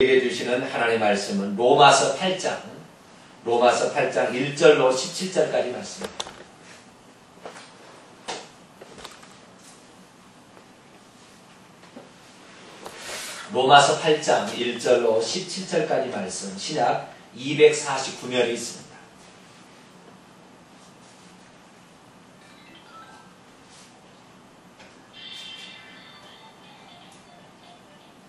우리에게 주시는 하나님의 말씀은 로마서 8장 1절로 17절까지 말씀입니다. 로마서 8장 1절로 17절까지 말씀, 신약 249면이 있습니다.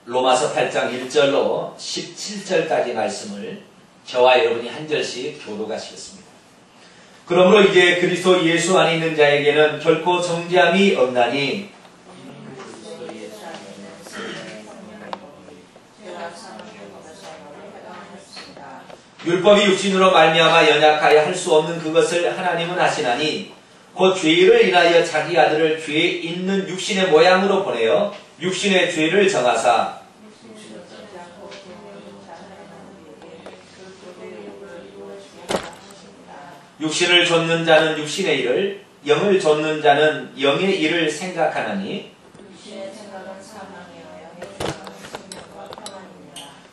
로마서 8장 1절로 17절까지 말씀을 저와 여러분이 한 절씩 교독하시겠습니다. 그러므로 이제 그리스도 예수 안에 있는 자에게는 결코 정죄함이 없나니 율법이 육신으로 말미암아 연약하여 할 수 없는 그것을 하나님은 하시나니 곧 죄를 인하여 자기 아들을 죄 있는 육신의 모양으로 보내어 육신의 죄를 정하사 육신을 좇는 자는 육신의 일을, 영을 좇는 자는 영의 일을 생각하나니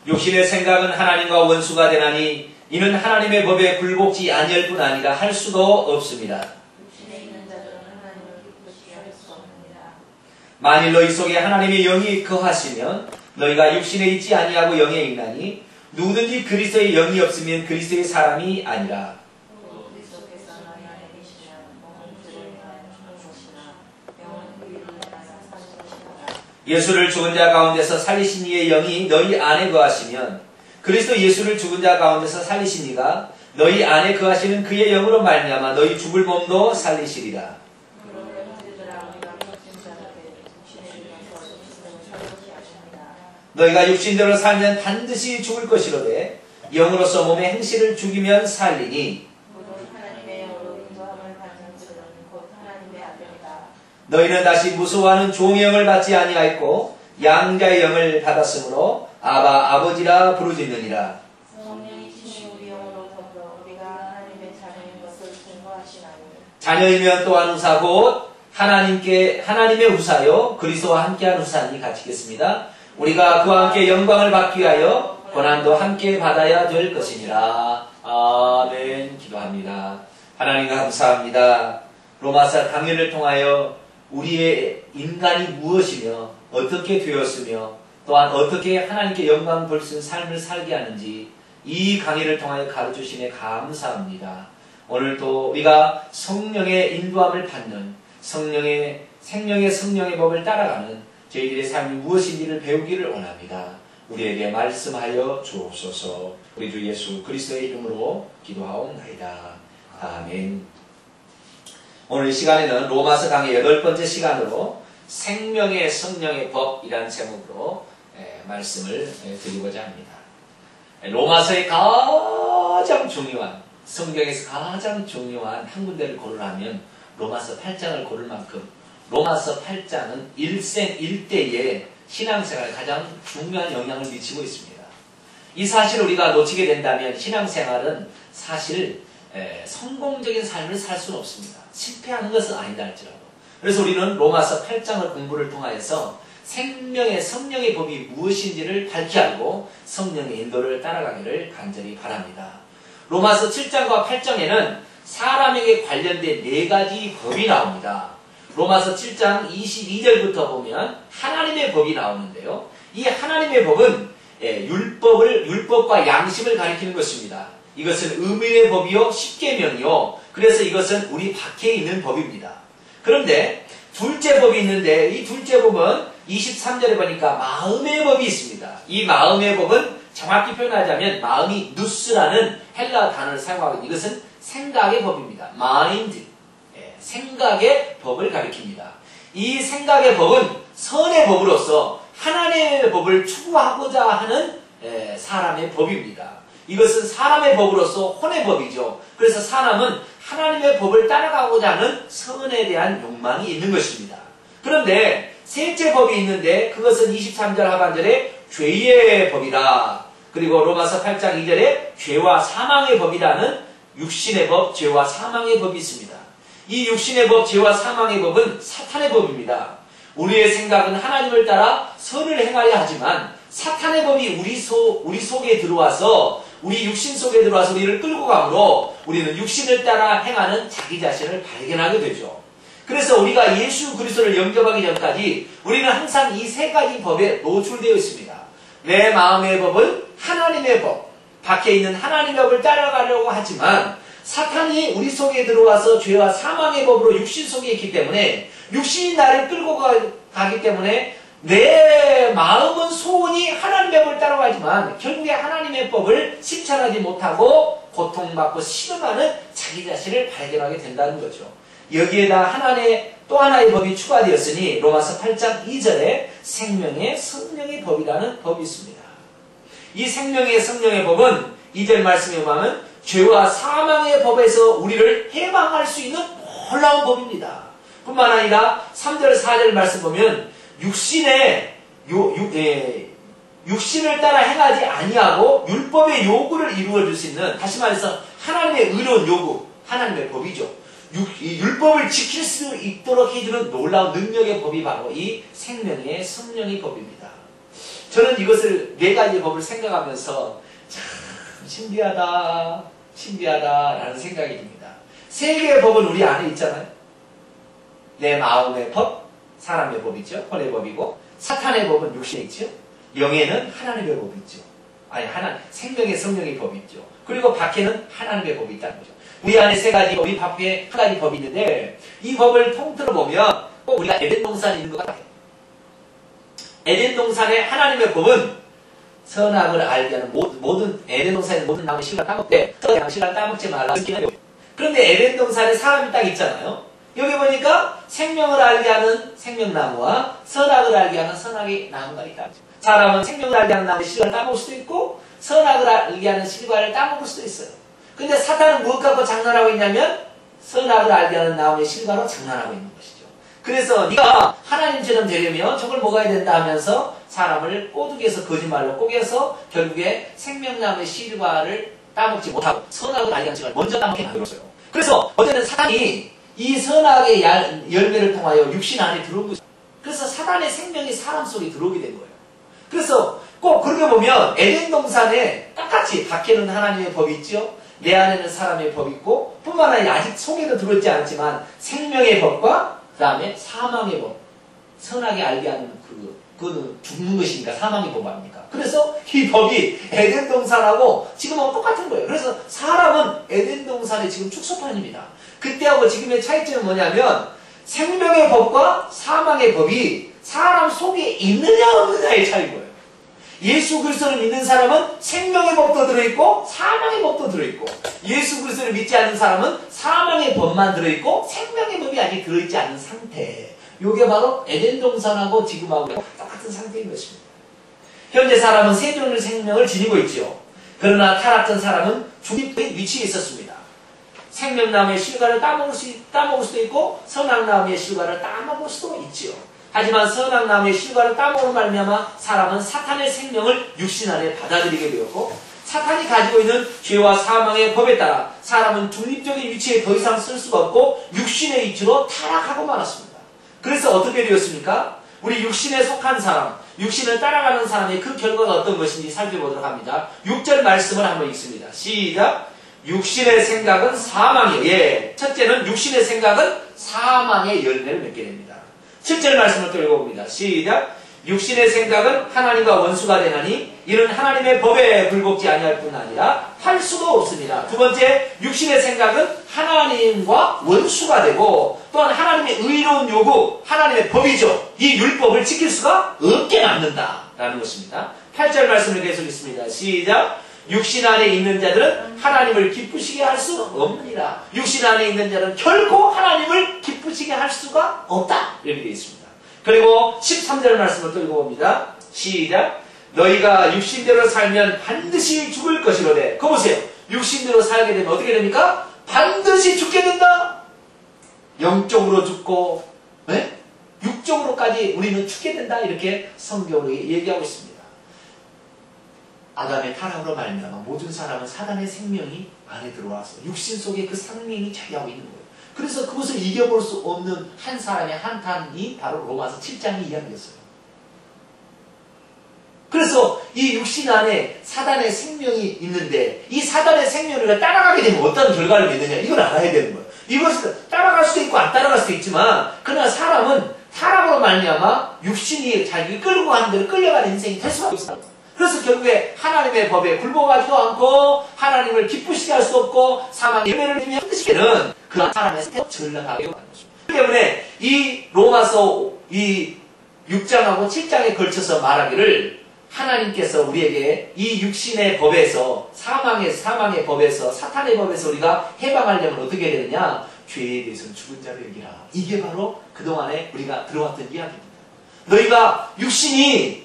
육신의 생각은 하나님과 원수가 되나니 이는 하나님의 법에 굴복지 아니할 뿐 아니라 할 수도 없습니다. 만일 너희 속에 하나님의 영이 거하시면 너희가 육신에 있지 아니하고 영에 있나니 누구든지 그리스도의 영이 없으면 그리스도의 사람이 아니라. 예수를 죽은 자 가운데서 살리신 이의 영이 너희 안에 거하시면 그리스도 예수를 죽은 자 가운데서 살리신 이가 너희 안에 거하시는 그의 영으로 말미암아 너희 죽을 몸도 살리시리라. 너희가 육신대로 살면 반드시 죽을 것이로되 영으로서 몸의 행실을 죽이면 살리니 너희는 다시 무서워하는 종의 영을 받지 아니하였고 양자의 영을 받았으므로 아바 아버지라 부르짖느니라. 자녀이면 또한 후사 곧 하나님의 후사요 그리스도와 함께한 후사니 같이겠습니다. 우리가 그와 함께 영광을 받기 위하여 고난도 함께 받아야 될 것이니라. 아멘. 기도합니다. 하나님 감사합니다. 로마서 강의를 통하여 우리의 인간이 무엇이며 어떻게 되었으며 또한 어떻게 하나님께 영광 볼 수 있는 삶을 살게 하는지 이 강의를 통하여 가르쳐주시네 감사합니다. 오늘도 우리가 성령의 인도함을 받는 생명의 성령의 법을 따라가는 저희들의 삶이 무엇인지를 배우기를 원합니다. 우리에게 말씀하여 주옵소서. 우리 주 예수 그리스도의 이름으로 기도하옵나이다. 아멘. 오늘 이 시간에는 로마서 강의 8번째 시간으로 생명의 성령의 법이라는 제목으로 말씀을 드리고자 합니다. 로마서의 가장 중요한, 성경에서 가장 중요한 한 군데를 고르라면 로마서 8장을 고를 만큼 로마서 8장은 일생일대의 신앙생활에 가장 중요한 영향을 미치고 있습니다. 이 사실을 우리가 놓치게 된다면 신앙생활은 사실 성공적인 삶을 살 수는 없습니다. 실패하는 것은 아니다 할지라도. 그래서 우리는 로마서 8장을 공부를 통하여서 생명의 성령의 법이 무엇인지를 밝히 알고 성령의 인도를 따라가기를 간절히 바랍니다. 로마서 7장과 8장에는 사람에게 관련된 4가지 법이 나옵니다. 로마서 7장 22절부터 보면 하나님의 법이 나오는데요. 이 하나님의 법은 율법과 양심을 가리키는 것입니다. 이것은 의문의 법이요 십계명이요. 그래서 이것은 우리 밖에 있는 법입니다. 그런데 둘째 법이 있는데 이 둘째 법은 23절에 보니까 마음의 법이 있습니다. 이 마음의 법은 정확히 표현하자면 마음이 누스라는 헬라 단어를 사용하고 이것은 생각의 법입니다. 마인드, 생각의 법을 가리킵니다. 이 생각의 법은 선의 법으로서 하나님의 법을 추구하고자 하는 사람의 법입니다. 이것은 사람의 법으로서 혼의 법이죠. 그래서 사람은 하나님의 법을 따라가고자 하는 선에 대한 욕망이 있는 것입니다. 그런데 셋째 법이 있는데 그것은 23절 하반절에 죄의 법이라. 그리고 로마서 8장 2절에 죄와 사망의 법이라는 육신의 법, 죄와 사망의 법이 있습니다. 이 육신의 법, 죄와 사망의 법은 사탄의 법입니다. 우리의 생각은 하나님을 따라 선을 행하려 하지만 사탄의 법이 우리 속에 들어와서 우리 육신 속에 들어와서 우리를 끌고 가므로 우리는 육신을 따라 행하는 자기 자신을 발견하게 되죠. 그래서 우리가 예수 그리스도를 영접하기 전까지 우리는 항상 이 세 가지 법에 노출되어 있습니다. 내 마음의 법은 하나님의 법, 밖에 있는 하나님의 법을 따라가려고 하지만 사탄이 우리 속에 들어와서 죄와 사망의 법으로 육신 속에 있기 때문에 육신이 나를 끌고 가기 때문에 내 마음은 소원이 하나님의 법을 따라가지만 결국에 하나님의 법을 실천하지 못하고 고통받고 신음하는 자기 자신을 발견하게 된다는 거죠. 여기에다 또 하나의 법이 추가되었으니 로마서 8장 2절에 생명의 성령의 법이라는 법이 있습니다. 이 생명의 성령의 법은 2절 말씀에 보면 죄와 사망의 법에서 우리를 해방할 수 있는 놀라운 법입니다. 뿐만 아니라 3절 4절 말씀 보면 육신을 따라 행하지 아니하고 율법의 요구를 이루어줄 수 있는, 다시 말해서 하나님의 의로운 요구, 하나님의 법이죠. 이 율법을 지킬 수 있도록 해주는 놀라운 능력의 법이 바로 이 생명의 성령의 법입니다. 저는 이것을 네 가지의 법을 생각하면서 참 신비하다라는 생각이 듭니다. 세 개의 법은 우리 안에 있잖아요. 내 마음의 법, 사람의 법이죠. 혼의 법이고, 사탄의 법은 육신에 있죠. 영에는 하나님의 법이 있죠. 생명의 성령의 법이 있죠. 그리고 밖에는 하나님의 법이 있다는 거죠. 우리 안에 세 가지 법이, 밖에 한 가지 법이 있는데 이 법을 통틀어 보면 꼭 우리가 에덴 동산에 있는 것 같아요. 에덴 동산의 하나님의 법은 선악을 알게 하는 모든 에덴 동산의 모든 나무 실과 따먹되 선악 실과 따먹지 말라. 그런데 에덴 동산에 사람이 딱 있잖아요. 여기 보니까 생명을 알게 하는 생명나무와 선악을 알게 하는 선악의 나무가 있다. 사람은 생명을 알게 하는 나무의 실과를 따먹을 수도 있고 선악을 알게 하는 실과를 따먹을 수도 있어요. 근데 사탄은 무엇 갖고 장난하고 있냐면 선악을 알게 하는 나무의 실과로 장난하고 있는 것이죠. 그래서 네가 하나님처럼 되려면 저걸 먹어야 된다 하면서 사람을 꼬드겨서 거짓말로 꼬개서 결국에 생명나무의 실과를 따먹지 못하고 선악을 알게 하는 실과를 먼저 따먹게 만들었어요. 그래서 어제는 사탄이 이 선악의 열매를 통하여 육신 안에 들어온 거죠. 그래서 사탄의 생명이 사람 속에 들어오게 된 거예요. 그래서 꼭 그렇게 보면 에덴 동산에 똑같이 밖에는 하나님의 법이 있죠. 내 안에는 사람의 법이 있고 뿐만 아니라 아직 속에도 들어있지 않지만 생명의 법과 그 다음에 사망의 법, 선악이 알게 하는 그거는 죽는 것이니까 사망의 법 아닙니까? 그래서 이 법이 에덴 동산하고 지금은 똑같은 거예요. 그래서 사람은 에덴 동산의 지금 축소판입니다. 그때하고 지금의 차이점은 뭐냐면 생명의 법과 사망의 법이 사람 속에 있느냐 없느냐의 차이인 거예요. 예수 그리스도를 믿는 사람은 생명의 법도 들어있고 사망의 법도 들어있고, 예수 그리스도를 믿지 않는 사람은 사망의 법만 들어있고 생명의 법이 아직 들어있지 않은 상태. 이게 바로 에덴 동산하고 지금하고 똑같은 상태인 것입니다. 현재 사람은 세 종류의 생명을 지니고 있죠. 그러나 타락한 사람은 중립된 위치에 있었습니다. 생명나무의 실과를 따먹을 수도 있고 선악나무의 실과를 따먹을 수도 있지요. 하지만 선악나무의 실과를 따먹으로 말미암아 사람은 사탄의 생명을 육신 안에 받아들이게 되었고, 사탄이 가지고 있는 죄와 사망의 법에 따라 사람은 중립적인 위치에 더 이상 쓸 수가 없고 육신의 위치로 타락하고 말았습니다. 그래서 어떻게 되었습니까? 우리 육신에 속한 사람, 육신을 따라가는 사람의 그 결과가 어떤 것인지 살펴보도록 합니다. 6절 말씀을 한번 읽습니다. 시작! 육신의 생각은 사망이요. 예, 첫째는 육신의 생각은 사망의 열매를 맺게 됩니다. 7절 말씀을 또 읽어봅니다. 시작! 육신의 생각은 하나님과 원수가 되나니 이는 하나님의 법에 굴복지 아니할 뿐 아니라 할 수도 없습니다. 두 번째, 육신의 생각은 하나님과 원수가 되고 또한 하나님의 의로운 요구, 하나님의 법이죠. 이 율법을 지킬 수가 없게 만든다라는 것입니다. 8절 말씀을 계속 읽습니다. 시작! 육신 안에 있는 자들은 하나님을 기쁘시게 할 수 없느니라. 육신 안에 있는 자는 결코 하나님을 기쁘시게 할 수가 없다. 이렇게 되어 있습니다. 그리고 13절 말씀을 또 읽어봅니다. 시작! 너희가 육신대로 살면 반드시 죽을 것이로되. 그거 보세요. 육신대로 살게 되면 어떻게 됩니까? 반드시 죽게 된다. 영적으로 죽고 네? 육적으로까지 우리는 죽게 된다. 이렇게 성경으로 얘기하고 있습니다. 아담의 타락으로 말미암아 모든 사람은 사단의 생명이 안에 들어와서 육신 속에 그 생명이 자리하고 있는 거예요. 그래서 그것을 이겨볼 수 없는 한 사람의 한탄이 바로 로마서 7장의 이야기였어요. 그래서 이 육신 안에 사단의 생명이 있는데 이 사단의 생명을 따라가게 되면 어떤 결과를 맺느냐 이걸 알아야 되는 거예요. 이것을 따라갈 수도 있고 안 따라갈 수도 있지만 그러나 사람은 타락으로 말미암아 육신이 자기 끌고 가는 대로 끌려가는 인생이 될 수가 없어요. 그래서 결국에 하나님의 법에 굴복하지도 않고 하나님을 기쁘시게 할 수 없고 사망의 열매를 내며 뜻이게는 그런 사람의 상태로 전락하게 하는 것입니다. 그렇기 때문에 이 로마서 이 6장하고 7장에 걸쳐서 말하기를 하나님께서 우리에게 이 육신의 법에서 사망의 법에서 사탄의 법에서 우리가 해방하려면 어떻게 해야 되느냐? 죄에 대해서는 죽은 자로 여기라. 이게 바로 그동안에 우리가 들어왔던 이야기입니다. 너희가 육신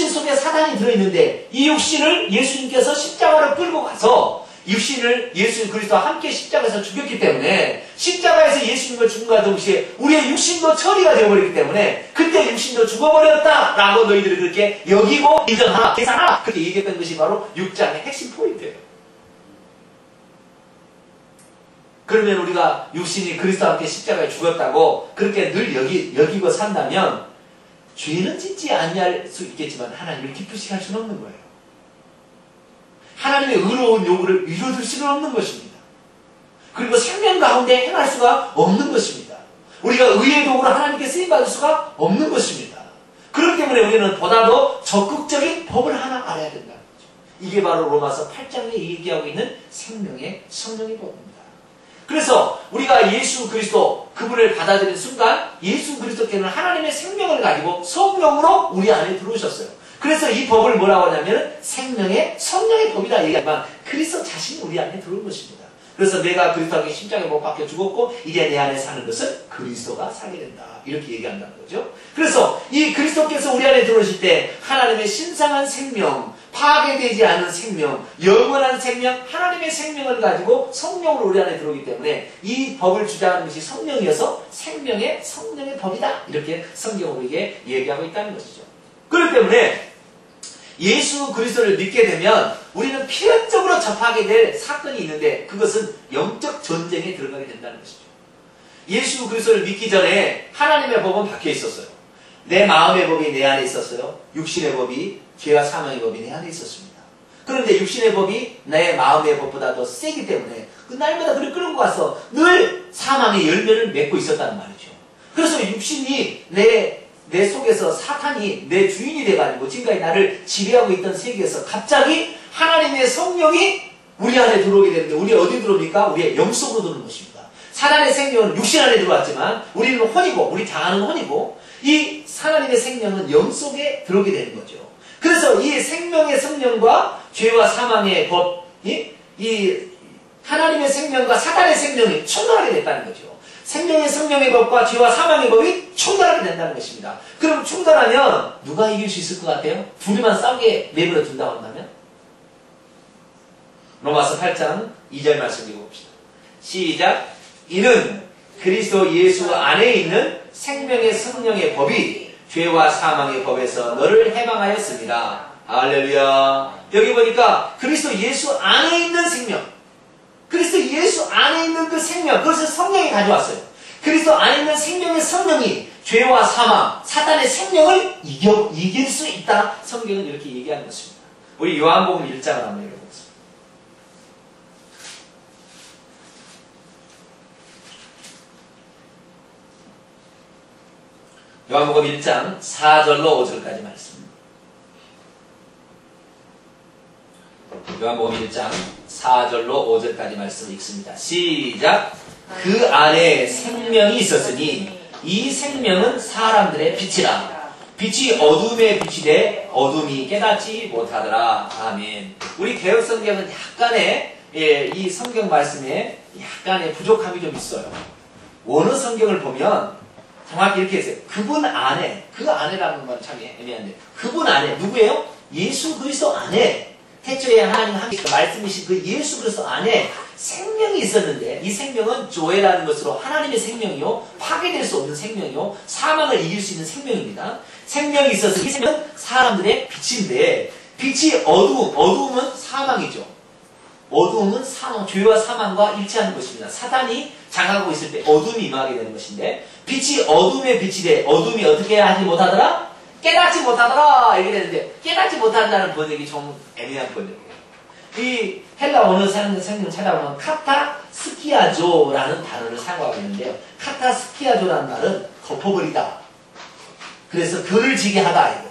속에 사단이 들어있는데 이 육신을 예수님께서 십자가로 끌고 가서 육신을 예수 그리스도와 함께 십자가에서 죽였기 때문에 십자가에서 예수님을 죽음과 동시에 우리의 육신도 처리가 되어버렸기 때문에 그때 육신도 죽어버렸다라고 너희들이 그렇게 여기고 인정하라, 계산하라 그렇게 얘기했던 것이 바로 6장의 핵심 포인트예요. 그러면 우리가 육신이 그리스도와 함께 십자가에 죽었다고 그렇게 늘 여기고 산다면 죄는 짓지 아니할 수 있겠지만 하나님을 기쁘시게 할 수는 없는 거예요. 하나님의 의로운 요구를 이루어줄 수는 없는 것입니다. 그리고 생명 가운데 행할 수가 없는 것입니다. 우리가 의의 도구로 하나님께 쓰임받을 수가 없는 것입니다. 그렇기 때문에 우리는 보다 더 적극적인 법을 하나 알아야 된다는 거죠. 이게 바로 로마서 8장에 얘기하고 있는 생명의 성령의 법입니다. 그래서 우리가 예수 그리스도 그분을 받아들인 순간 예수 그리스도께는 하나님의 생명을 가지고 성령으로 우리 안에 들어오셨어요. 그래서 이 법을 뭐라고 하냐면 생명의 성령의 법이다 얘기하지만 그리스도 자신이 우리 안에 들어온 것입니다. 그래서 내가 그리스도에게 십자가에 못 박혀 죽었고 이제 내 안에 사는 것은 그리스도가 살게 된다. 이렇게 얘기한다는 거죠. 그래서 이 그리스도께서 우리 안에 들어오실 때 하나님의 신성한 생명, 파괴되지 않은 생명, 영원한 생명, 하나님의 생명을 가지고 성령으로 우리 안에 들어오기 때문에 이 법을 주장하는 것이 성령이어서 생명의 성령의 법이다. 이렇게 성경으로 이게 얘기하고 있다는 것이죠. 그렇기 때문에 예수 그리스도를 믿게 되면 우리는 필연적으로 접하게 될 사건이 있는데 그것은 영적 전쟁에 들어가게 된다는 것이죠. 예수 그리스도를 믿기 전에 하나님의 법은 박혀 있었어요. 내 마음의 법이 내 안에 있었어요. 육신의 법이 죄와 사망의 법이 내 안에 있었습니다. 그런데 육신의 법이 내 마음의 법보다 더 세기 때문에 그 날마다 그를 끌고 가서 늘 사망의 열매를 맺고 있었다는 말이죠. 그래서 육신이 내 속에서 사탄이 내 주인이 돼가지고 지금까지 나를 지배하고 있던 세계에서 갑자기 하나님의 성령이 우리 안에 들어오게 되는데 우리 어디 들어옵니까? 우리의 영 속으로 들어오는 것입니다. 사단의 생명은 육신 안에 들어왔지만 우리는 혼이고 우리 장하는 혼이고 이 하나님의 생명은 영 속에 들어오게 되는 거죠. 그래서 이 생명의 성령과 죄와 사망의 법이 이 하나님의 생명과 사단의 생명이 충돌하게 됐다는 거죠. 생명의 성령의 법과 죄와 사망의 법이 충돌하게 된다는 것입니다. 그럼 충돌하면 누가 이길 수 있을 것 같아요? 둘이만 싸우게 내버려 둔다고 한다면? 로마서 8장 2절 말씀 읽어봅시다. 시작. 이는 그리스도 예수 안에 있는 생명의 성령의 법이 죄와 사망의 법에서 너를 해방하였습니다. 할렐루야. 여기 보니까 그리스도 예수 안에 있는 생명, 그리스도 예수 안에 있는 그 생명, 그것을 성령이 가져왔어요. 그리스도 안에 있는 생명의 성령이 죄와 사망, 사탄의 생명을 이길 수 있다. 성경은 이렇게 얘기하는 것입니다. 우리 요한복음 1장을 한번 읽어보겠습니다. 요한복음 1장 4절로 5절까지 말씀. 요한복음 1장 4절로 5절까지 말씀을 읽습니다. 시작. 그 안에 생명이 있었으니 이 생명은 사람들의 빛이라. 빛이 어둠에 비치되 어둠이 깨닫지 못하더라. 아멘. 우리 개혁성경은 약간의 이 성경 말씀에 약간의 부족함이 좀 있어요. 원어 성경을 보면 정확히 이렇게 했어요. 그분 안에, 그 안에라는 건 참 애매한데 그분 안에 누구예요? 예수 그리스도 안에 태초에 하나님 함께 말씀이신 그 예수 그리스도 안에 생명이 있었는데 이 생명은 조회라는 것으로 하나님의 생명이요 파괴될 수 없는 생명이요 사망을 이길 수 있는 생명입니다. 생명이 있어서 이 생명은 사람들의 빛인데 빛이 어두움은 사망이죠. 어두움은 사망, 죄와 사망과 일치하는 것입니다. 사단이 장하고 있을 때 어둠이 임하게 되는 것인데 빛이 어둠에 비치되 어둠이 어떻게 하지 못하더라? 깨닫지 못하더라 이렇게 되는데 깨닫지 못한다는 번역이 좀 애매한 번역이에요. 이 헬라 언어 성경 찾아보면 카타스키아조라는 단어를 사용하고 있는데요. 카타스키아조라는 말은 덮어버리다. 그래서 결을 지게 하다 이거예요.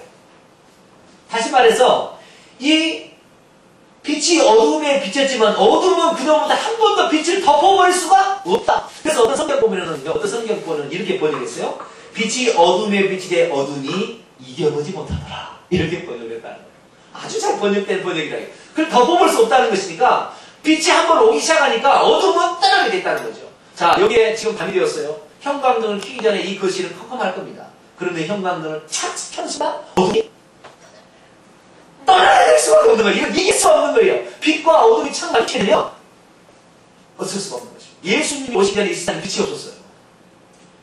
다시 말해서 이 빛이 어둠에 비쳤지만 어둠은 그놈보다 한 번 더 빛을 덮어버릴 수가 없다. 그래서 어떤 성경 보면 이렇게 번역했어요. 빛이 어둠에 비치되 어둠이 이겨보지 못하더라. 이렇게 번역했다는 거예요. 아주 잘 번역된 번역이다. 그걸 덮어볼 수 없다는 것이니까 빛이 한 번 오기 시작하니까 어둠은 떠나게 됐다는 거죠. 자, 여기에 지금 밤이 되었어요. 형광등을 켜기 전에 이 거실은 컴컴할 겁니다. 그런데 형광등을 착 켜는 순간 어둠이 떠나낼 수가 없는 거예요. 이건 이길 수 없는 거예요. 빛과 어둠이 착 마주치면 어쩔 수가 없는 거죠. 예수님이 오시기 전에 이 세상에 빛이 없었어요.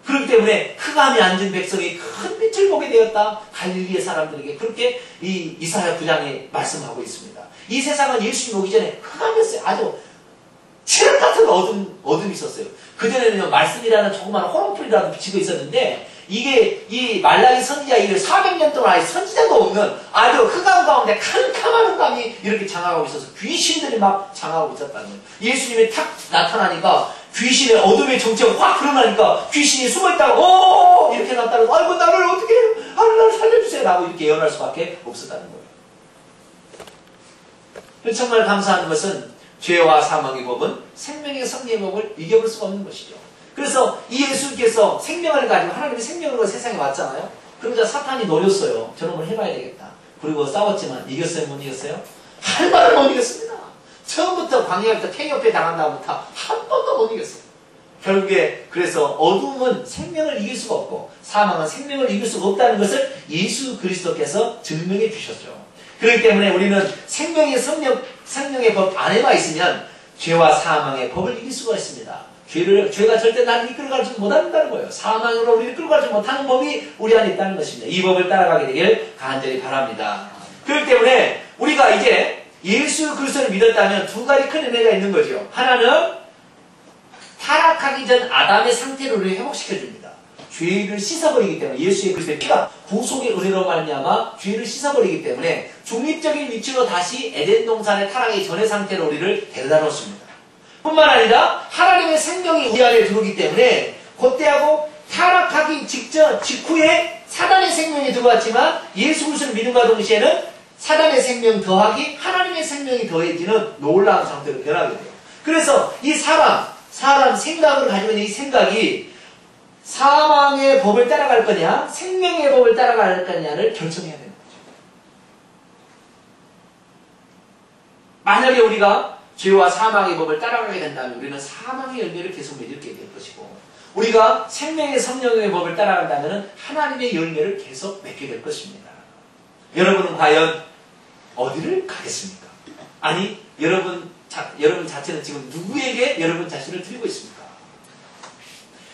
그렇기 때문에 흑암에 앉은 백성이 큰 빛을 보게 되었다. 갈릴리의 사람들에게 그렇게 이 이사야 9장에 말씀하고 있습니다. 이 세상은 예수님이 오기 전에 흑암이었어요. 아주 칠흑 같은 어둠이 있었어요. 그전에는 말씀이라는 조그마한 호롱불이라도 비치고 있었는데 이게 이 말라기 선지자 이를 400년 동안 선지자도 없는 아주 흑암 가운데 캄캄한 흑암이 이렇게 장악하고 있어서 귀신들이 막 장악하고 있었다는 거예요. 예수님이 탁 나타나니까 귀신의 어둠의 정체가 확 드러나니까 귀신이 숨어있다가 오 이렇게 났다고 아이고 나를 어떻게 해요? 나를 살려주세요 라고 이렇게 예언할 수밖에 없었다는 거예요. 정말 감사한 것은 죄와 사망의 법은 생명의 성리의 법을 이겨볼 수가 없는 것이죠. 그래서 이 예수께서 생명을 가지고 하나님의 생명으로 세상에 왔잖아요. 그러자 사탄이 노렸어요. 저놈을 해봐야 되겠다. 그리고 싸웠지만 이겼어요? 못 이겼어요? 할 말을 못 이겼습니다. 처음부터 광야부터 태엽에 당한 다음부터 한 번도 못 이겼어요. 결국에 그래서 어둠은 생명을 이길 수가 없고 사망은 생명을 이길 수가 없다는 것을 예수 그리스도께서 증명해 주셨죠. 그렇기 때문에 우리는 생명의 법 안에만 있으면 죄와 사망의 법을 이길 수가 있습니다. 죄가 절대 나를 이끌어가지 못한다는 거예요. 사망으로 우리를 이끌어가지 못하는 법이 우리 안에 있다는 것입니다. 이 법을 따라가게 되길 간절히 바랍니다. 그렇기 때문에 우리가 이제 예수 그리스도를 믿었다면 두 가지 큰 은혜가 있는 거죠. 하나는 타락하기 전 아담의 상태를 우리를 회복시켜줍니다. 죄를 씻어버리기 때문에 예수의 그리스도의 피가 구속의 은혜로 말미암아 죄를 씻어버리기 때문에 중립적인 위치로 다시 에덴 동산의 타락의 전의 상태로 우리를 데려다 놓습니다. 뿐만 아니라 하나님의 생명이 우리 안에 들어오기 때문에 그때하고 타락하기 직후에 사단의 생명이 들어왔지만 예수 그리스도를 믿음과 동시에는 사단의 생명 더하기 하나님의 생명이 더해지는 놀라운 상태로 변하게 돼요. 그래서 이 사람 생각을 가지고 있는 이 생각이 사망의 법을 따라갈 거냐 생명의 법을 따라갈 거냐를 결정해야 되는 거죠. 만약에 우리가 죄와 사망의 법을 따라가게 된다면 우리는 사망의 열매를 계속 맺게 될 것이고 우리가 생명의 성령의 법을 따라간다면 하나님의 열매를 계속 맺게 될 것입니다. 여러분은 과연 어디를 가겠습니까? 아니 여러분 자체는 지금 누구에게 여러분 자신을 드리고 있습니까?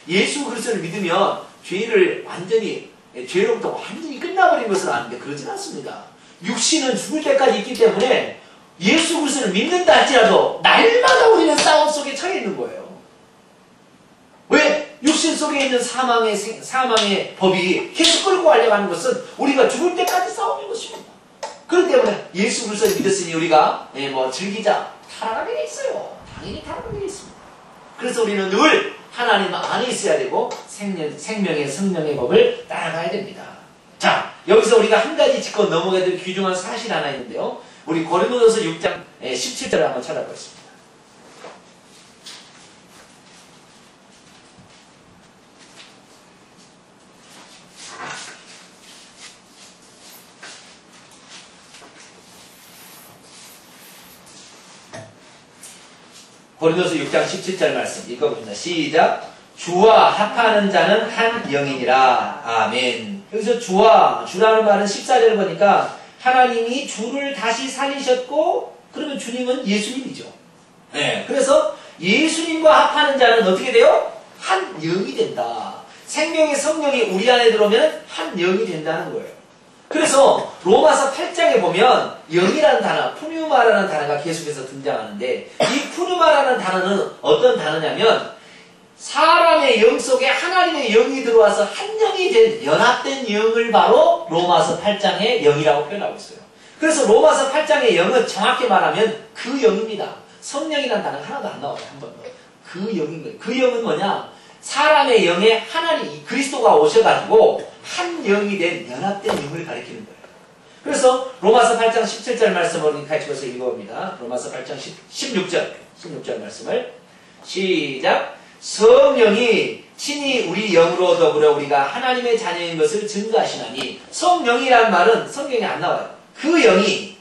예수 그리스도를 믿으면 죄로부터 완전히 끝나버린 것을 아는데 그러진 않습니다. 육신은 죽을 때까지 있기 때문에 예수 그리스도를 믿는다 할지라도 날마다 우리는 싸움 속에 처해 있는 거예요. 왜? 육신 속에 있는 사망의 법이 계속 끌고 가려고 하는 것은 우리가 죽을 때까지 싸우는 것입니다. 그렇기 때문에 예수 그리스도를 믿었으니 우리가 즐기자. 타락하게 돼 있어요. 당연히 타락하게 돼 있습니다. 그래서 우리는 늘 하나님 안에 있어야 되고 생명의 성령의 법을 따라가야 됩니다. 자, 여기서 우리가 한 가지 짚고 넘어가야 될 귀중한 사실 하나 있는데요. 우리 고린도전서 6장 17절을 한번 찾아보겠습니다. 고린도서 6장 17절 말씀 읽어봅니다. 시작. 주와 합하는 자는 한 영이니라. 아멘. 여기서 주라는 말은 14절 보니까 하나님이 주를 다시 살리셨고 그러면 주님은 예수님이죠. 네. 그래서 예수님과 합하는 자는 어떻게 돼요? 한 영이 된다. 생명의 성령이 우리 안에 들어오면 한 영이 된다는 거예요. 그래서 로마서 8장에 보면 영이라는 단어, 푸뉴마라는 단어가 계속해서 등장하는데 이 푸뉴마라는 단어는 어떤 단어냐면 사람의 영 속에 하나님의 영이 들어와서 한 영이 된 연합된 영을 바로 로마서 8장의 영이라고 표현하고 있어요. 그래서 로마서 8장의 영은 정확히 말하면 그 영입니다. 성령이라는 단어가 하나도 안 나와요. 한 번도. 그 영인 거예요. 그 영은 뭐냐? 사람의 영에 하나님 그리스도가 오셔가지고 한 영이 된 연합된 영을 가리키는 거예요. 그래서 로마서 8장 17절 말씀을 같이 보서 읽어봅니다. 로마서 8장 16절 말씀을 시작. 성령이 친히 우리 영으로 더불어 우리가 하나님의 자녀인 것을 증거하시나니, 성령이라는 말은 성경에 안 나와요. 그 영이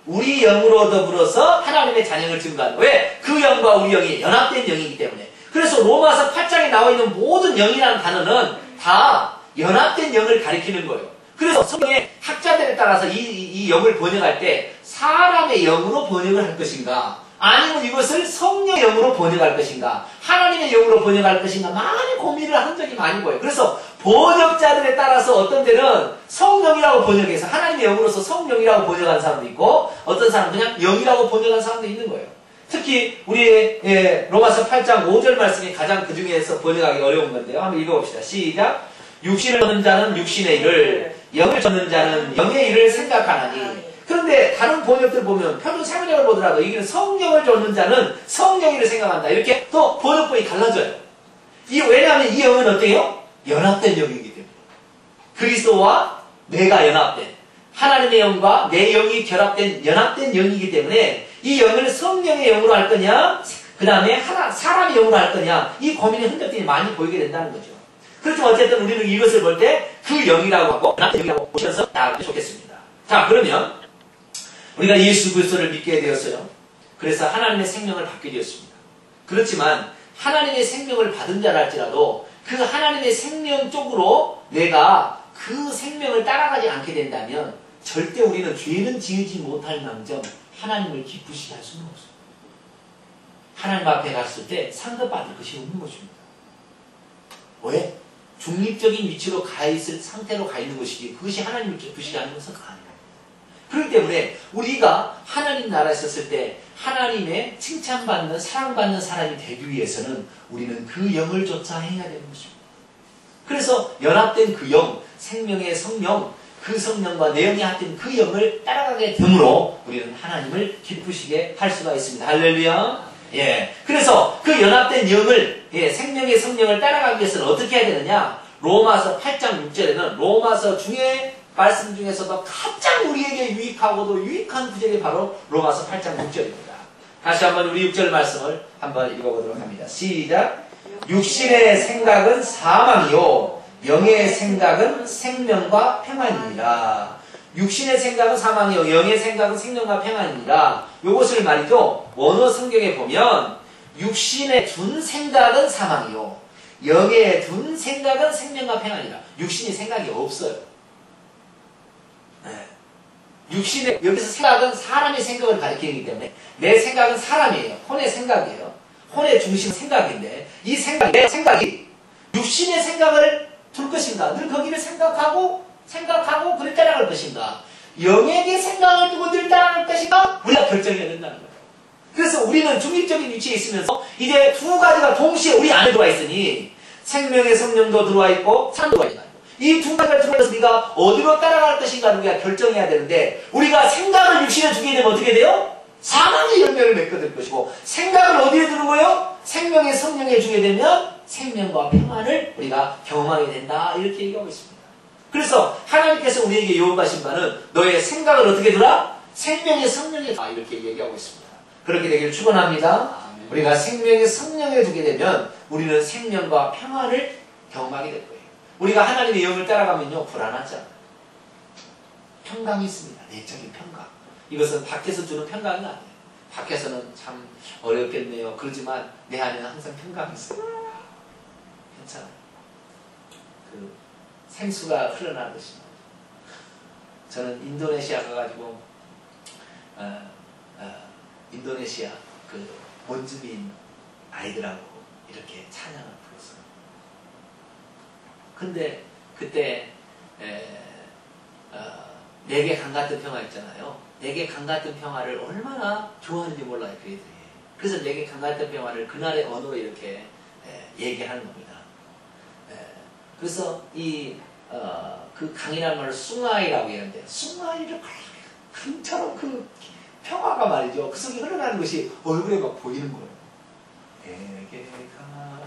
우리 영으로 더불어서 하나님의 자녀를 증거하는. 왜? 그 영과 우리 영이 연합된 영이기 때문에. 그래서 로마서 8장에 나와 있는 모든 영이라는 단어는 다 연합된 영을 가리키는 거예요. 그래서 성경의 학자들에 따라서 이 영을 번역할 때 사람의 영으로 번역을 할 것인가, 아니면 이것을 성령의 영으로 번역할 것인가, 하나님의 영으로 번역할 것인가, 많이 고민을 한 적이 많이 보여요. 그래서 번역자들에 따라서 어떤 데는 성령이라고 번역해서 하나님의 영으로서 성령이라고 번역한 사람도 있고, 어떤 사람은 그냥 영이라고 번역한 사람도 있는 거예요. 특히 우리의 로마서 8장 5절 말씀이 가장 그 중에서 번역하기 어려운 건데요. 한번 읽어봅시다. 시작. 육신을 쫓는 자는 육신의 일을, 영을 쫓는 자는 영의 일을 생각하나니. 그런데 다른 번역들 보면 표준 세번역을 보더라도 여기는 성령을 쫓는 자는 성령의 일을 생각한다. 이렇게 또 번역본이 달라져요. 왜냐하면 이 영은 어때요? 연합된 영이기 때문에. 그리스도와 내가 연합된, 하나님의 영과 내 영이 결합된 연합된 영이기 때문에 이 영을 성령의 영으로 할 거냐, 그 다음에 사람의 영으로 할 거냐, 이 고민의 흔적들이 많이 보이게 된다는 거죠. 그렇지만 어쨌든 우리는 이것을 볼 때 그 영이라고 하고 연합된 영이라고 보셔서 나가면 좋겠습니다. 자, 그러면 우리가 예수 그리스도를 믿게 되었어요. 그래서 하나님의 생명을 받게 되었습니다. 그렇지만 하나님의 생명을 받은 자라 할지라도 그 하나님의 생명 쪽으로 내가 그 생명을 따라가지 않게 된다면 절대 우리는 죄는 지으지 못할 망정 하나님을 기쁘시게 할 수는 없어요. 하나님 앞에 갔을 때 상급받을 것이 없는 것입니다. 왜? 중립적인 위치로 가있을 상태로 가 있는 것이지 그것이 하나님을 기쁘시게 하는 것은 아니에요. 그렇기 때문에 우리가 하나님 나라에 있었을 때 하나님의 칭찬받는, 사랑받는 사람이 되기 위해서는 우리는 그 영을 쫓아 행해야 되는 것입니다. 그래서 연합된 그 영, 생명의 성령, 그 성령과 내 영이 합된 그 영을 따라가게 되므로 우리는 하나님을 기쁘시게 할 수가 있습니다. 할렐루야. 예. 그래서 그 연합된 영을, 생명의 성령을 따라가기 위해서는 어떻게 해야 되느냐? 로마서 8장 6절에는 로마서 중에 말씀 중에서도 가장 우리에게 유익하고도 유익한 구절이 바로 로마서 8장 6절입니다. 다시 한번 우리 6절 말씀을 한번 읽어보도록 합니다. 시작. 육신의 생각은 사망이요 영의 생각은 생명과 평안이니라. 육신의 생각은 사망이요 영의 생각은 생명과 평안이니라. 이것을 말이죠, 원어 성경에 보면 육신의 둔 생각은 사망이요 영의 둔 생각은 생명과 평안이니라. 육신이 생각이 없어요. 육신의, 여기서 생각은 사람의 생각을 가리키기 때문에 내 생각은 사람이에요. 혼의 생각이에요. 혼의 중심은 생각인데 이 생각, 내 생각이 육신의 생각을 둘 것인가, 늘 거기를 생각하고 그를 따라갈 것인가, 영에게 생각을 두고 늘 따라갈 것인가, 우리가 결정해야 된다는 거예요. 그래서 우리는 중립적인 위치에 있으면서 이제 두 가지가 동시에 우리 안에 들어와 있으니 생명의 성령도 들어와 있고 사람도 들어와 있다. 이 두 가지가 들어와서 우리가 어디로 따라갈 것인가를 우리가 결정해야 되는데, 우리가 생각을 육신에 두게 되면 어떻게 돼요? 사망의 열매를 맺게 될 것이고, 생각을 어디에 두는 거예요? 생명의 성령에 주게 되면 생명과 평안을 우리가 경험하게 된다, 이렇게 얘기하고 있습니다. 그래서 하나님께서 우리에게 요구하신 바는 너의 생각을 어떻게 두라? 생명의 성령에 두라, 이렇게 얘기하고 있습니다. 그렇게 되기를 축원합니다. 우리가 생명의 성령에 두게 되면 우리는 생명과 평안을 경험하게 될 거예요. 우리가 하나님의 영을 따라가면요, 불안하지 않아요. 평강이 있습니다. 내적인 평강. 이것은 밖에서 주는 평강이 아니에요. 밖에서는 참 어렵겠네요. 그렇지만 내 안에는 항상 평강이 있어요. 괜찮아요. 그 생수가 흘러나듯이. 저는 인도네시아 가가지고 인도네시아 그 원주민 아이들하고 이렇게 찬양을 불렀어요. 근데 그때 내게 강 같은 평화 있잖아요. 내게 강 같은 평화를 얼마나 좋아하는지 몰라요, 그 애들이. 그래서 내게 강같은 평화를 그날의 언어로 이렇게 얘기하는 겁니다. 그래서 그 강이라는 말을 숭아이라고 하는데, 숭아이를 금처럼 그 평화가 말이죠. 그 속에 흘러나는 것이 얼굴에 막 보이는 거예요. 내게 강한다.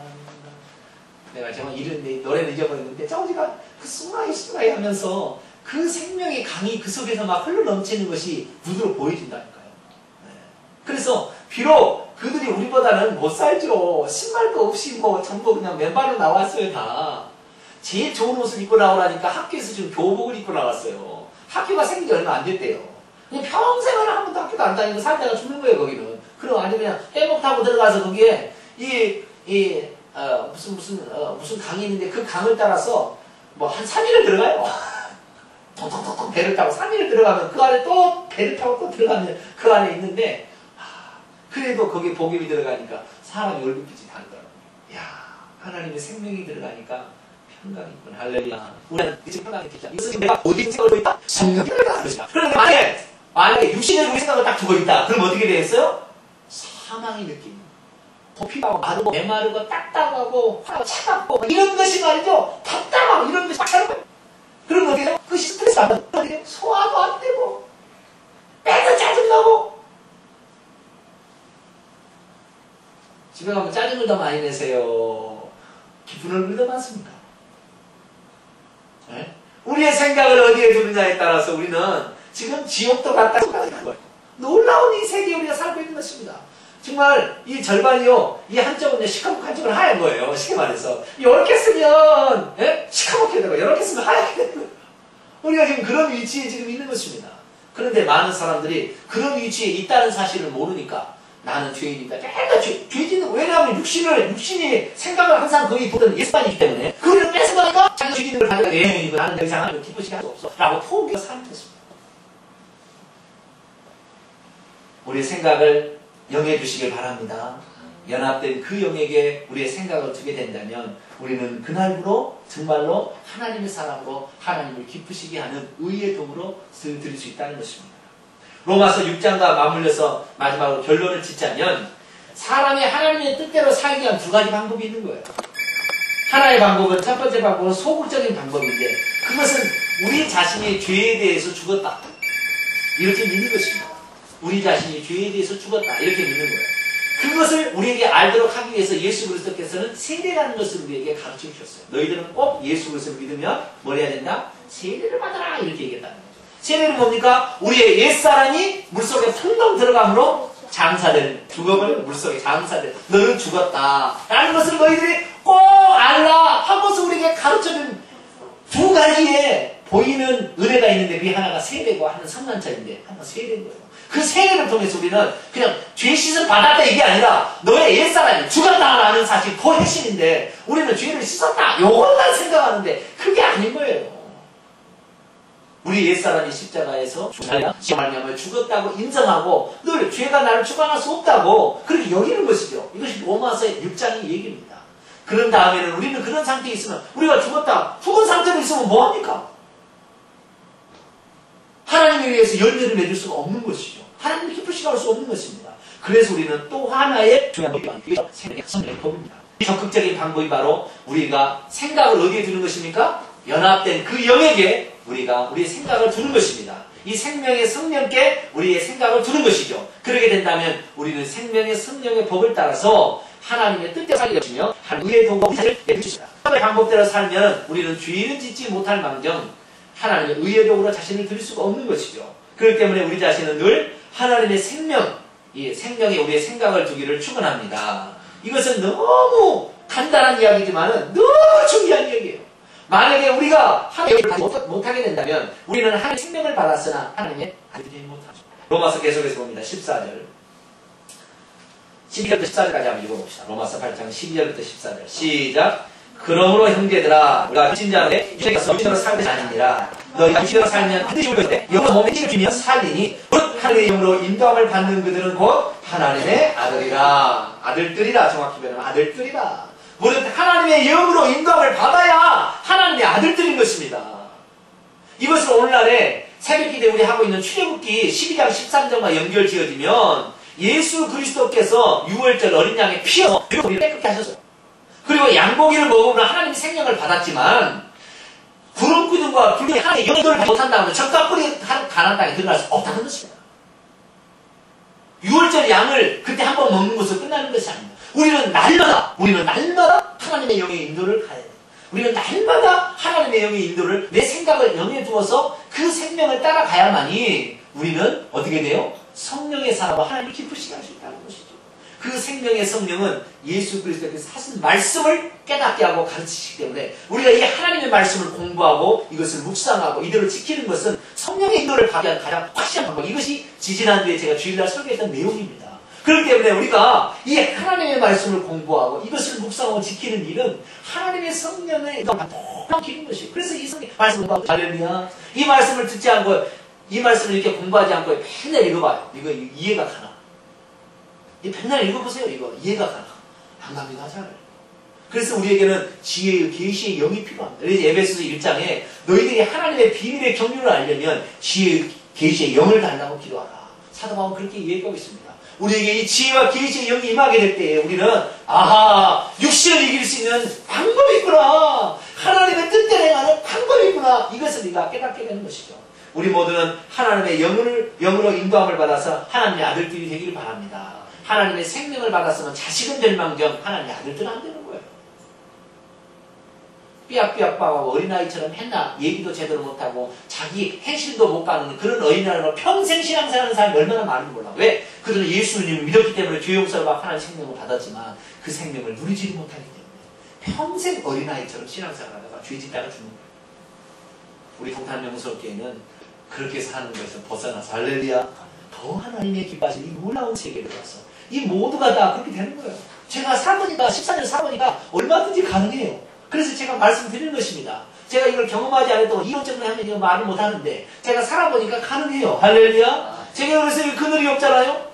내가 정말 이런 노래는 잊어버렸는데, 정지가 그 숭아이 하면서 그 생명의 강이 그 속에서 막 흘러 넘치는 것이 눈으로 보여진다니까요. 그래서 비록 그들이 우리보다는 못 살죠. 신발도 없이 뭐 전부 그냥 맨발로 나왔어요, 다. 제일 좋은 옷을 입고 나오라니까 학교에서 지금 교복을 입고 나왔어요. 학교가 생긴 지 얼마 안 됐대요. 그냥 평생을 한 번도 학교도 안 다니고 살다가 죽는 거예요, 거기는. 그럼 아니 그냥 해먹 타고 들어가서 거기에 무슨 강이 있는데 그 강을 따라서 뭐 한 3일을 들어가요. 톡톡톡 배를 타고 3일을 들어가면 그 안에 또 배를 타고 또 들어가면 그 안에 있는데, 그래도 거기에 복음이 들어가니까 사람이 얼굴빛이 다르더라고요. 야, 하나님의 생명이 들어가니까 평강이 있구나. 할렐루야. 우리는 지금 평강이 있다. 이것은 지금 내가 어디 생각을 하고 있다? 성경이 그러니까. 그런데 만약에 육신의 우리 생각을 딱 두고 있다. 그럼 어떻게 되겠어요? 사망의 느낌. 도피하고 마르고 메마르고 딱딱하고 화가 차갑고 이런 것이 말이죠. 답답하고 이런 것이 막 하는 거예요. 그러면 어떻게 해요? 그 스트레스 안 받고 소화도 안 되고 빼도 짜증나고. 집에 가면 짜증을 더 많이 내세요? 기쁜 얼굴이 더 많습니까? 네? 우리의 생각을 어디에 두느냐에 따라서 우리는 지금 지옥도 갔다 가는 거예요. 놀라운 이 세계에 우리가 살고 있는 것입니다. 정말 이 절반이요, 이 한쪽은 시커멓고 한쪽은 하얀 거예요. 쉽게 말해서 이렇게 쓰면 시커멓게 되고 이렇게 쓰면 하얗게 되는 거예요. 우리가 지금 그런 위치에 지금 있는 것입니다. 그런데 많은 사람들이 그런 위치에 있다는 사실을 모르니까 나는 죄인이다. 맨날 죄짓는, 왜냐하면 육신이 생각을 항상 거의 보던 예수만이기 때문에 그걸 뺏어가니까 자기가 죄짓는 걸 가지고 이거 나는 더 이상 하나님 기쁘시게 할 수 없어 라고 포기해서 사는 것입니다. 우리의 생각을 영해 주시길 바랍니다. 연합된 그 영에게 우리의 생각을 두게 된다면 우리는 그날부로 정말로 하나님의 사람으로 하나님을 기쁘시게 하는 의의 도구로 드릴 수 있다는 것입니다. 로마서 6장과 맞물려서 마지막으로 결론을 짓자면 사람이 하나님의 뜻대로 살기 위한 두 가지 방법이 있는 거예요. 하나의 방법은, 첫 번째 방법은 소극적인 방법인데 그것은 우리 자신의 죄에 대해서 죽었다 이렇게 믿는 것입니다. 우리 자신이 죄에 대해서 죽었다 이렇게 믿는 거예요. 그것을 우리에게 알도록 하기 위해서 예수 그리스도께서는 세례라는 것을 우리에게 가르쳐 주셨어요. 너희들은 꼭 예수 그리스도를 믿으면 뭘 해야 된다? 세례를 받아라 이렇게 얘기했다는 거예요. 세례는 뭡니까? 우리의 옛사람이 물속에 풍덩 들어감으로 장사되는, 죽어버리면 물속에 장사되는, 너는 죽었다 라는 것을 너희들이 꼭 알라 하고서 우리에게 가르쳐준 두 가지의 보이는 은혜가 있는데 그 하나가 세례고 하나는 성만찬인데 하나가 세례인 거예요. 그 세례를 통해서 우리는 그냥 죄 씻음 받았다 이게 아니라 너의 옛사람이 죽었다라는 사실 그 핵심인데 우리는 죄를 씻었다 요것만 생각하는데 그게 아닌 거예요. 우리 옛사람이 십자가에서 죽었다고 인정하고 늘 죄가 나를 추방할 수 없다고 그렇게 여기는 것이죠. 이것이 로마서의 6장의 얘기입니다. 그런 다음에는 우리는 그런 상태에 있으면 우리가 죽었다. 죽은 상태로 있으면 뭐합니까? 하나님에 의해서 열매를 맺을 수가 없는 것이죠. 하나님을 기쁘시게 할 수 없는 것입니다. 그래서 우리는 또 하나의 중요한 법이 성령의 법입니다. 이 적극적인 방법이 바로 우리가 생각을 어디에 두는 것입니까? 연합된 그 영에게 우리가 우리의 생각을 두는 것입니다. 이 생명의 성령께 우리의 생각을 두는 것이죠. 그렇게 된다면 우리는 생명의 성령의 법을 따라서 하나님의 뜻대로 살게 되시며 하나님의 도구가 우리를 내주십니다. 하나님의 방법대로 살면 우리는 죄를 짓지 못할 망정 하나님의 의의 도구로 자신을 드릴 수가 없는 것이죠. 그렇기 때문에 우리 자신은 늘 하나님의 생명, 이 생명에 우리의 생각을 두기를 축원합니다. 이것은 너무 간단한 이야기지만 너무 중요한 이야기예요. 만약에 우리가 하나님을 못하게 된다면 우리는 하나님의 생명을 받았으나 하나님의 아들이 못하죠. 로마서 계속해서 봅니다. 14절 12절부터 14절까지 한번 읽어봅시다. 로마서 8장 12절부터 14절 시작. 그러므로 형제들아 우리가 신자인데 육신으로 살 것이 아니니라. 너희가 육신으로 살면 반드시 죽을 것인데 영으로 몸에 힘을 주면 살리니 곧 하나님의 영으로 인도함을 받는 그들은 곧 하나님의 아들이라. 아들들이라. 정확히 말하면 아들들이라. 무릇 하나님의 영으로 인도함을 받아야 하나님의 아들들인 것입니다. 이것을 오늘날에 새벽기도에 우리 하고 있는 출애굽기 12장 13절과 연결 지어지면 예수 그리스도께서 6월절 어린 양의 피로 우리를 깨끗게 하셨어요. 그리고 양고기를 먹으면 하나님의 생명을 받았지만 구름 기둥과 불길이 하나님의 영향을 받지 못한다면 적과 꿀이 가나안 땅에 들어갈 수 없다는 것입니다. 6월절 양을 그때 한 번 먹는 것으로 끝나는 것이 아닙니다. 우리는 날마다 하나님의 영의 인도를 가야 돼요. 우리는 날마다 하나님의 영의 인도를 내 생각을 영에 두어서 그 생명을 따라가야만이 우리는 어떻게 돼요? 성령의 사람과 하나님을 기쁘시게 할 수 있다는 것이죠. 그 생명의 성령은 예수 그리스도께서 하신 말씀을 깨닫게 하고 가르치시기 때문에 우리가 이 하나님의 말씀을 공부하고 이것을 묵상하고 이대로 지키는 것은 성령의 인도를 받기 위한 가장 확실한 방법. 이것이 지지난주에 제가 주일날 설교했던 내용입니다. 그렇기 때문에 우리가 이 하나님의 말씀을 공부하고 이것을 묵상하고 지키는 일은 하나님의 성령의 인도를 기는 것이에요. 그래서 이 성령 말씀을 공부하고 할렐루야. 이 말씀을 듣지 않고 이 말씀을 이렇게 공부하지 않고 맨날 읽어봐요. 이거 이해가 가나? 맨날 읽어보세요. 이거 이해가 가나? 안 갑니다. 잘. 그래서 우리에게는 지혜의 계시의 영이 필요합니다. 그래서 에베소서 1장에 너희들이 하나님의 비밀의 경륜을 알려면 지혜의 계시의 영을 달라고 기도하라. 사도 바울은 그렇게 얘기하고 있습니다. 우리에게 이 지혜와 계시의 영이 임하게 될 때에 우리는 아하, 육신을 이길 수 있는 방법이 있구나. 하나님의 뜻대로 행하는 방법이 있구나. 이것을 우리가 깨닫게 되는 것이죠. 우리 모두는 하나님의 영으로 인도함을 받아서 하나님의 아들들이 되기를 바랍니다. 하나님의 생명을 받았으면 자식은 될망정 하나님의 아들들은 안 되는 거예요. 삐약삐약하고 어린아이처럼 맨날 얘기도 제대로 못하고 자기 행실도 못 가는 그런 어린아이로 평생 신앙생활하는 사람이 얼마나 많은지 몰라. 왜? 그들은 예수님을 믿었기 때문에 죄 용서를 받고 하나님의 생명을 받았지만 그 생명을 누리지 못하기 때문에 평생 어린아이처럼 신앙생활하다가 죄 짓다가 죽는 거예요. 우리 동탄명수교회는 그렇게 사는 것에서 벗어나서 할렐루야 더 하나님의 기뻐하신 이 놀라운 세계를 봐서 이 모두가 다 그렇게 되는 거예요. 제가 살아보니까 14년 살아보니까 얼마든지 가능해요. 그래서 제가 말씀드리는 것입니다. 제가 이걸 경험하지 않았다고 이론적으로 하면 이거 말을 못하는데 제가 살아보니까 가능해요. 할렐루야. 제가 그래서 그늘이 없잖아요.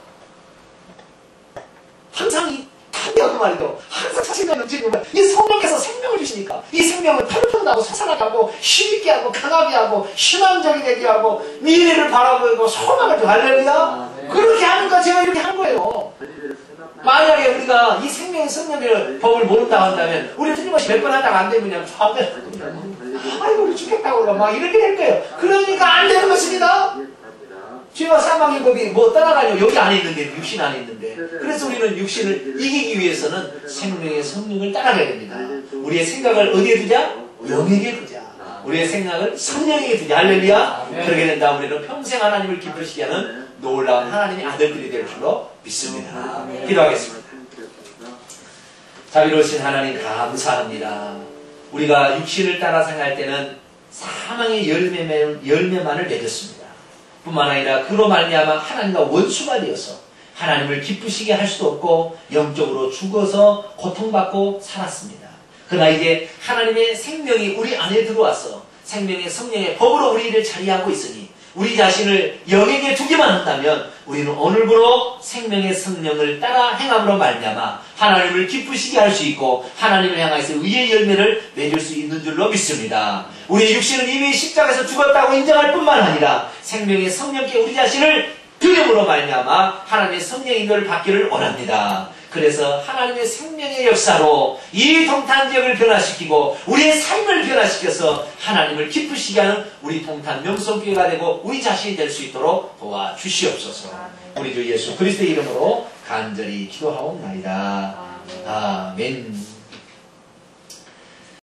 항상 이 탄비하고 말이죠. 항상 생명이 넘치는 거예요. 이 성령께서 생명을 주시니까 이 생명을 펄펄나고 솟아나게 하고 힘있게 하고 강하게 하고 희망적이 되게 하고 미래를 바라보고 소망을 줘. 할렐루야. 그렇게 하는 거 제가 이렇게 한 거예요. 만약에 우리가 이 생명의 성령의 법을 모른다고 한다면 우리 틀림없이 몇 번 하다가 안 되면 그냥 아이고 우리 죽겠다고 그러고 막 이렇게 될 거예요. 그러니까 안 되는 것입니다. 죄와 사망의 법이 뭐 따라가요. 여기 안에 있는데 육신 안에 있는데 그래서 우리는 육신을 이기기 위해서는 생명의 성령을 따라가야 됩니다. 우리의 생각을 어디에 두자? 영에게 두자. 우리의 생각을 성령에게 두자. 할렐루야. 그렇게 된다면 우리는 평생 하나님을 기쁘시게 하는 놀라운 하나님의 아들들이 될 줄로 믿습니다. 기도하겠습니다. 자비로우신 하나님 감사합니다. 우리가 육신을 따라 생활할 때는 사망의 열매만을 맺었습니다. 뿐만 아니라 그로 말미암아 하나님과 원수가 되어서 하나님을 기쁘시게 할 수도 없고 영적으로 죽어서 고통받고 살았습니다. 그러나 이제 하나님의 생명이 우리 안에 들어와서 생명의 성령의 법으로 우리를 자리하고 있으니 우리 자신을 영에게 두기만 한다면 우리는 오늘부로 생명의 성령을 따라 행함으로 말미암아 하나님을 기쁘시게 할 수 있고 하나님을 향해서 의의 열매를 맺을 수 있는 줄로 믿습니다. 우리 육신은 이미 십자가에서 죽었다고 인정할 뿐만 아니라 생명의 성령께 우리 자신을 드림으로 말미암아 하나님의 성령의 인도를 받기를 원합니다. 그래서 하나님의 생명의 역사로 이 동탄 지역을 변화시키고 우리의 삶을 변화시켜서 하나님을 기쁘시게 하는 우리 동탄 명성교회가 되고 우리 자신이 될 수 있도록 도와주시옵소서. 우리 주 예수 그리스도의 이름으로 간절히 기도하옵나이다. 아멘.